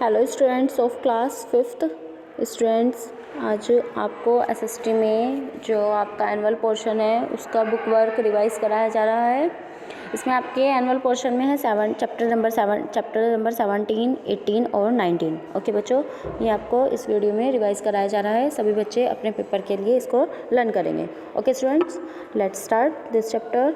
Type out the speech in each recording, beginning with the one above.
Hello students of class fifth students, आज आपको SST में जो आपका एनुअल पोर्शन है उसका बुक वर्क रिवाइज कराया जा रहा है। इसमें आपके एनुअल पोर्शन में है चैप्टर नंबर 17, 18 और 19। ओके बच्चों, ये आपको इस वीडियो में रिवाइज कराया जा रहा है। सभी बच्चे अपने पेपर के लिए इसको लर्न करेंगे। Okay students, let's start this chapter.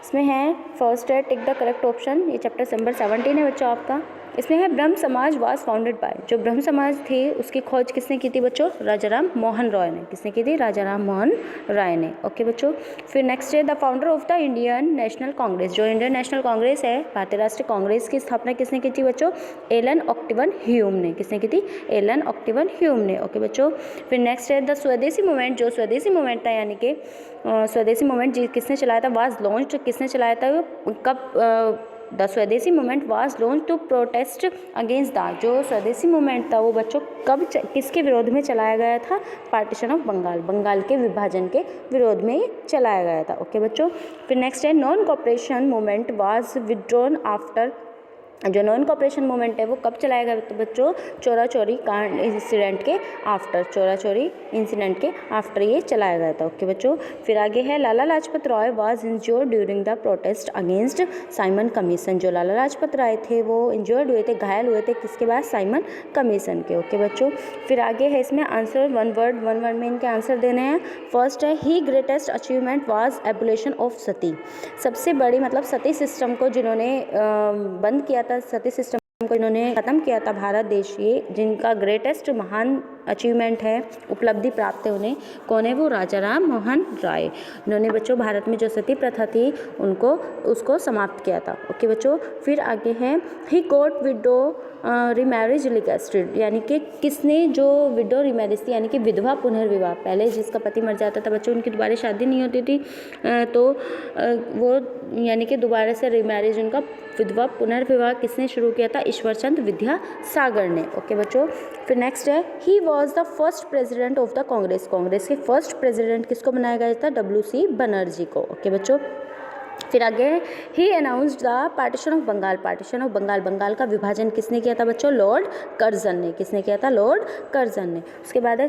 इसमें है फर्स्ट है टिक द करेक्ट ऑप्शन। ये चैप्टर नंबर 17 है बच्चों आपका। इसमें है ब्रह्म समाज वाज फाउंडेड बाय। जो ब्रह्म समाज थी उसकी खोज किसने की थी बच्चों? राजाराम मोहन रॉय ने। किसने की थी? राजाराम मोहन राय ने। ओके बच्चों, फिर नेक्स्ट है the founder of the Indian national Congress. जो इंडियन नेशनल कांग्रेस है, भारतीय राष्ट्रीय कांग्रेस की स्थापना किसने की थी बच्चों? एलन ऑक्टिवन ह्यूम ने। किसने की थी? एलन ऑक्टिवन ह्यूम ने। ओके बच्चों, फिर नेक्स्ट है द स्वदेशी मूवमेंट। जो स्वदेशी मूवमेंट था यानी कि स्वदेशी मूवमेंट किसने चलाया था? Was launched. किसने चलाया था? कब? The Swadeshi movement was launch to protest against the. जो स्वदेशी मूवमेंट था वो बच्चों कब किसके विरोध में चलाया गया था? पार्टीशन ऑफ बंगाल, बंगाल के विभाजन के विरोध में चलाया गया था। ओके बच्चों, फिर नेक्स्ट है non cooperation movement was withdrawn after. जो नॉन कॉपरेशन मूवमेंट है वो कब चलाया गया तो बच्चों? चोरा चोरी कांड इंसिडेंट के आफ्टर। चोरा चोरी इंसिडेंट के आफ्टर ये चलाया गया था। ओके बच्चों, फिर आगे है Lala Lajpat Rai was injured during the protest against Simon commission. जो लाला लाजपत राय थे वो इंज्योर्ड हुए थे, घायल हुए थे किसके बाद? साइमन कमीशन के। ओके बच्चों, फिर आगे है इसमें आंसर वन वर्ड में इनके आंसर देने हैं। फर्स्ट है he greatest achievement was abolition of sati. सबसे बड़ी मतलब सती सिस्टम को जिन्होंने बंद किया था, सती सिस्टम को इन्होंने ख़त्म किया था भारत देश ये, जिनका ग्रेटेस्ट महान अचीवमेंट है, उपलब्धि प्राप्त है उन्हें, कौन है वो? राजाराम मोहन राय। इन्होंने बच्चों भारत में जो सती प्रथा थी उसको समाप्त किया था। ओके बच्चों, फिर आगे है ही गॉट विडो रिमैरिज लिगेस्टेड। यानी कि किसने जो विडो रिमैरिज थी यानी कि विधवा पुनर्विवाह, पहले जिसका पति मर जाता था बच्चों उनकी दोबारा शादी नहीं होती थी तो वो यानी कि दोबारा से रिमैरिज उनका विधवा पुनर्विवाह किसने शुरू किया था? ईश्वरचंद विद्यासागर ने। ओके बच्चों, फिर नेक्स्ट है he was the first president of the Congress. Congress के फर्स्ट प्रेसिडेंट किसको बनाया गया था? WC बनर्जी को। ओके बच्चों, फिर आगे he announced the partition of Bengal. Partition of Bengal, Bengal का विभाजन किसने किया था बच्चों? लॉर्ड कर्जन ने। किसने किया था? लॉर्ड कर्जन ने। उसके बाद है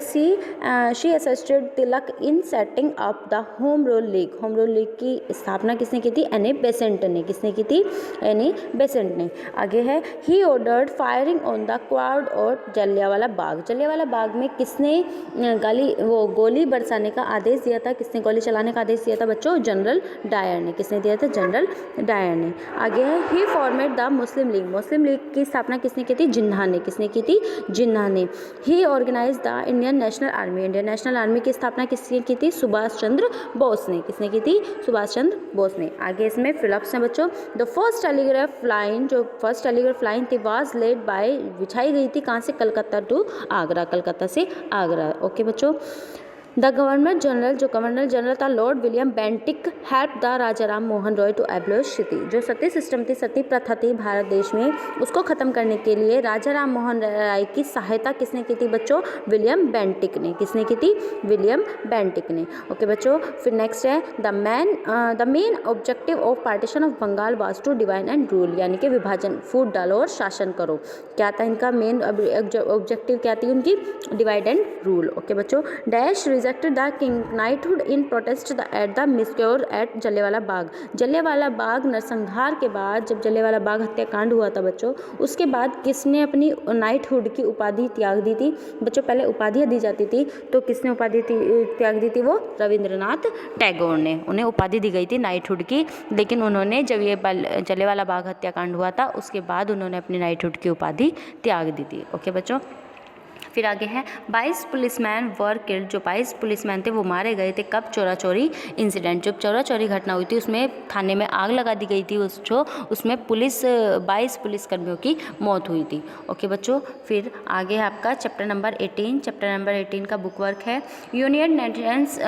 she assisted Tilak in setting up the home rule league. Home rule league की स्थापना किसने की थी? एनी बेसेंट ने। किसने की थी? एनी बेसेंट ने। आगे है he ordered firing on the crowd और जलियांवाला बाग। जलियांवाला बाग में किसने गोली बरसाने का आदेश दिया था? किसने गोली चलाने का आदेश दिया था बच्चों? जनरल डायर ने। किसने दिया था? जनरल डायर ने। आगे है he formed the Muslim league. Muslim league की स्थापना किसने की थी? जिन्ना ने। किसने की थी? जिन्ना ने। He organize the Indian national army. Indian national army की स्थापना किसने की थी? सुभाष चंद्र बोस ने। किसने की थी? सुभाष चंद्र बोस ने। आगे इसमें फिलअप्स हैं बच्चों। द फर्स्ट टेलीग्राफ लाइन, जो फर्स्ट टेलीग्राफ लाइन थी वाज लेड बाय, बिछाई गई थी कहाँ से? कलकत्ता टू आगरा, कलकत्ता से आगरा। ओके बच्चों, द गवर्नर जनरल, जो गवर्नर जनरल था Lord William Bentinck help the Rajaram Mohan Roy to abolish sati. जो सती सिस्टम थी, सती प्रथा थी भारत देश में, उसको ख़त्म करने के लिए राजाराम मोहन राय की सहायता किसने की थी बच्चों? विलियम बेंटिक ने। किसने की थी? विलियम बेंटिक ने। ओके बच्चों, फिर नेक्स्ट है the main objective of partition of Bengal was to divide and rule. यानी कि विभाजन, फूट डालो और शासन करो। क्या था इनका मेन ऑब्जेक्टिव? क्या थी उनकी? Divide and rule. ओके बच्चों, dash rejected the king knighthood in protest at the massacre at Jallianwala Bagh. Jallianwala Bagh नरसंहार के बाद, जब जलियांवाला बाग हत्याकांड हुआ था बच्चों, उसके बाद किसने अपनी नाइटहुड की उपाधि त्याग दी थी बच्चों? पहले उपाधियाँ दी जाती थी तो किसने उपाधि त्याग दी थी? वो रविंद्रनाथ टैगोर ने। उन्हें उपाधि दी गई थी नाइटहुड की, लेकिन उन्होंने जब ये जलियांवाला बाग हत्याकांड हुआ था उसके बाद उन्होंने अपनी नाइटहुड की उपाधि त्याग दी थी। ओके बच्चों, फिर आगे है 22 पुलिसमैन वर किल्ड। जो 22 पुलिसमैन थे वो मारे गए थे कब? चोरा चोरी इंसिडेंट। जब चोरा चोरी घटना हुई थी उसमें थाने में आग लगा दी गई थी, उसमें 22 पुलिसकर्मियों की मौत हुई थी। ओके बच्चों, फिर आगे है आपका चैप्टर नंबर 18। चैप्टर नंबर 18 का बुक वर्क है यूनाइटेड नेशंस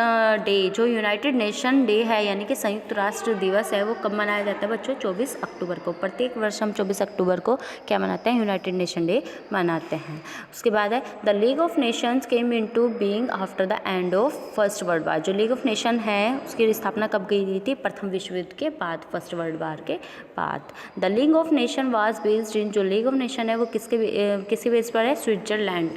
डे। जो यूनाइटेड नेशन डे है यानी कि संयुक्त राष्ट्र दिवस है, वो कब मनाया जाता है बच्चों? 24 अक्टूबर को। प्रत्येक वर्ष हम 24 अक्टूबर को क्या मनाते हैं? यूनाइटेड नेशन डे मनाते हैं। उसके बाद है है the league of Nations came into being after the end of first world war. जो लीग ऑफ नेशन है उसकी स्थापना कब की गई थी? प्रथम विश्व युद्ध के बाद, फर्स्ट वर्ल्ड वार के बाद। The league of nation was based in, जो लीग ऑफ नेशन है वो किसके बेस पर है? स्विट्जरलैंड।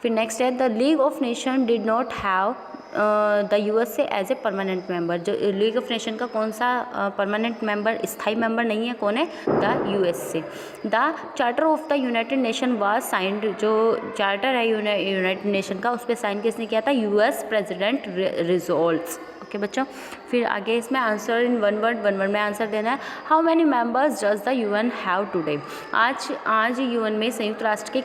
फिर नेक्स्ट है the league of Nation did not have the USA as a permanent member. जो लीग ऑफ नेशन का कौन सा परमानेंट मेंबर, स्थायी मेंबर नहीं है, कौन है? The USA. The charter of the United nation was signed, जो चार्टर है यूनाइटेड नेशन का उस पर साइन किसने किया था? US president रिजोल्व्स। ओके बच्चों, फिर आगे इसमें आंसर इन वन वर्ड में आंसर देना है। How many members does the UN have today? आज यूएन में संयुक्त राष्ट्र के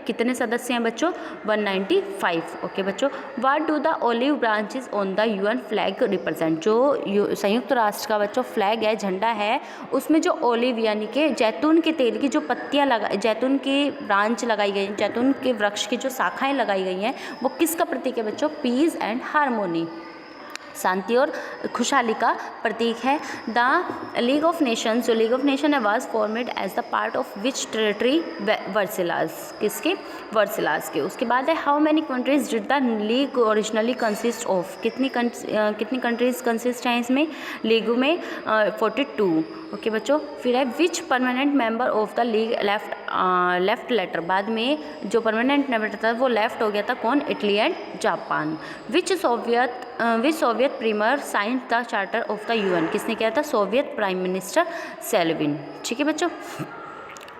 कितने सदस्य हैं बच्चों? 195। ओके बच्चों, what do the olive branches on the UN flag represent? जो संयुक्त राष्ट्र का बच्चों फ्लैग है, झंडा है, उसमें जो ओलिव यानी कि जैतून के तेल की जो पत्तियाँ जैतून की ब्रांच लगाई गई, जैतून के वृक्ष की जो शाखाएँ लगाई गई हैं, वो किसका प्रतीक है बच्चों? पीस एंड हारमोनी, शांति और खुशहाली का प्रतीक है। द लीग ऑफ नेशंस, जो लीग ऑफ नेशन है was formed as the part of which territory? Versailles. किसके? वर्सिलाज के। उसके बाद है how many countries did the league originally consist of? कितनी कंट्रीज कंसिस्ट हैं इसमें लीग में? 42। ओके बच्चों, फिर है which permanent member of the league left later? बाद में जो परमानेंट मेंबर था वो लेफ्ट हो गया था, कौन? Italy and Japan. Which Soviet premier signed the charter of the UN? किसने किया था? Soviet prime minister Stalin. ठीक है बच्चों,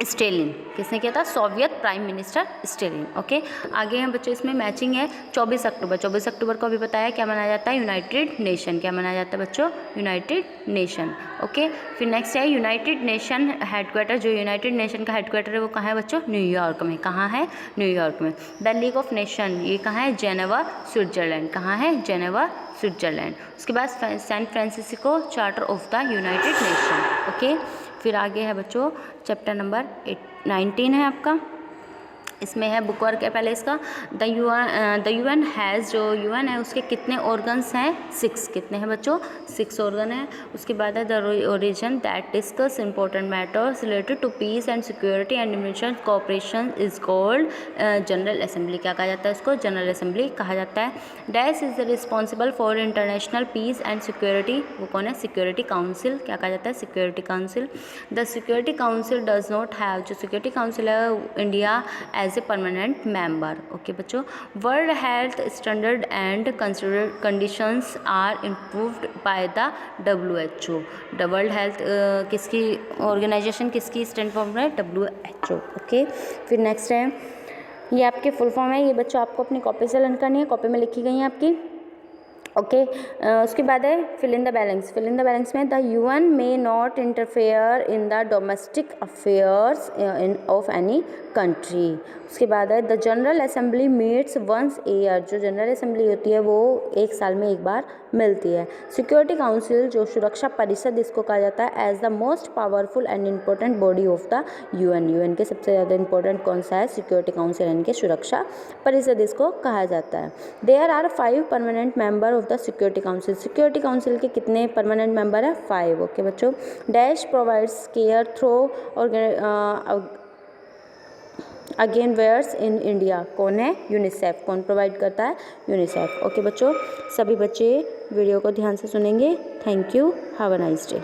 स्टेलिन। किसने किया था? Soviet prime minister Stalin. Okay, आगे हैं बच्चों इसमें मैचिंग है 24 अक्टूबर। 24 अक्टूबर को अभी बताया क्या मनाया जाता है? United nation. क्या मनाया जाता है बच्चों? United Nation. ओके, फिर नेक्स्ट है यूनाइटेड नेशन हेडक्वार्टर। जो यूनाइटेड नेशन का हेडक्वार्टर है वो कहाँ है बच्चों? न्यूयॉर्क में। कहाँ है? न्यूयॉर्क में। द लीग ऑफ नेशन ये कहाँ है? Geneva, Switzerland. कहाँ है? Geneva, Switzerland. उसके बाद San Francisco charter of the United Nation. Okay, फिर आगे है बच्चों चैप्टर नंबर 19 है आपका। इसमें है बुक वर्क है पहले इसका। द यूएन हैज़, जो यूएन है उसके कितने ऑर्गन्स हैं? 6। कितने हैं बच्चों? 6 ऑर्गन है। उसके बाद है the origin that discuss important matters related to peace and security and international cooperation is called General Assembly. क्या कहा जाता है इसको? जनरल असेंबली कहा जाता है। Dash is responsible for international peace and security, वो कौन है? Security council. क्या कहा जाता है? Security council. The security council does not have, जो सिक्योरिटी काउंसिल है India as a permanent member. Okay बच्चों, world health standard and conditions are improved by the WHO। World health किसकी ऑर्गेनाइजेशन, किसकी stand form है? WHO। Okay, फिर next है ये आपके फुल फॉर्म है, ये बच्चों आपको अपनी कॉपी से लर्न करनी है, कॉपी में लिखी गई हैं आपकी। ओके, उसके बाद है fill in the balance. Fill in the balance में the UN may not interfere in the domestic affairs of any country. उसके बाद है the general assembly meets once a year. जो जनरल असेंबली होती है वो एक साल में एक बार मिलती है। सिक्योरिटी काउंसिल, जो सुरक्षा परिषद इसको कहा जाता है, as the most powerful and important body of the UN. UN के सबसे ज़्यादा इंपॉर्टेंट कौन सा है? सिक्योरिटी काउंसिल, यानी कि सुरक्षा परिषद इसको कहा जाता है। There are 5 permanent member of the security Council. Security Council के कितने परमानेंट मेंबर है? 5। ओके बच्चों, dash provides care through again wares in India, कौन है? यूनिसेफ। कौन प्रोवाइड करता है? यूनिसेफ। ओके बच्चों, सभी बच्चे वीडियो को ध्यान से सुनेंगे। Thank you, have a nice day.